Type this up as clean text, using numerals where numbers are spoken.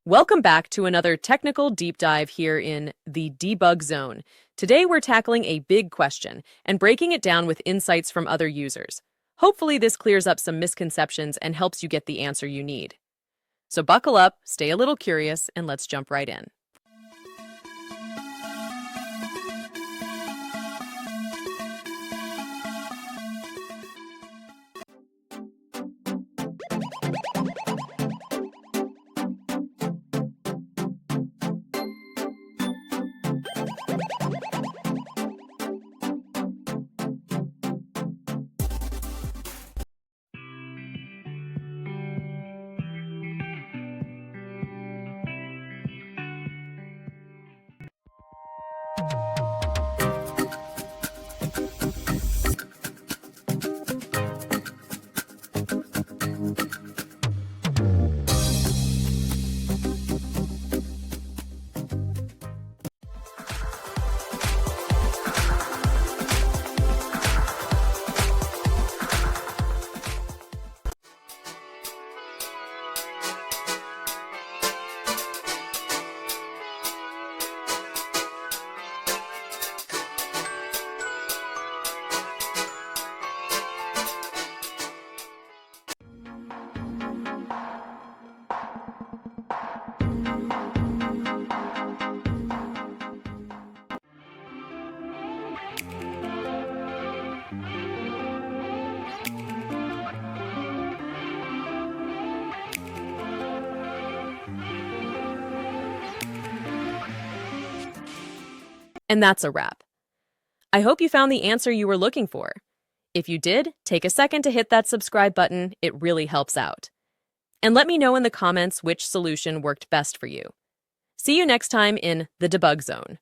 Welcome back to another technical deep dive here in the debug zone. Today we're tackling a big question and breaking it down with insights from other users. Hopefully this clears up some misconceptions and helps you get the answer you need. So buckle up, stay a little curious, and let's jump right in. And that's a wrap. I hope you found the answer you were looking for. If you did, take a second to hit that subscribe button. It really helps out. And let me know in the comments which solution worked best for you. See you next time in the debug zone.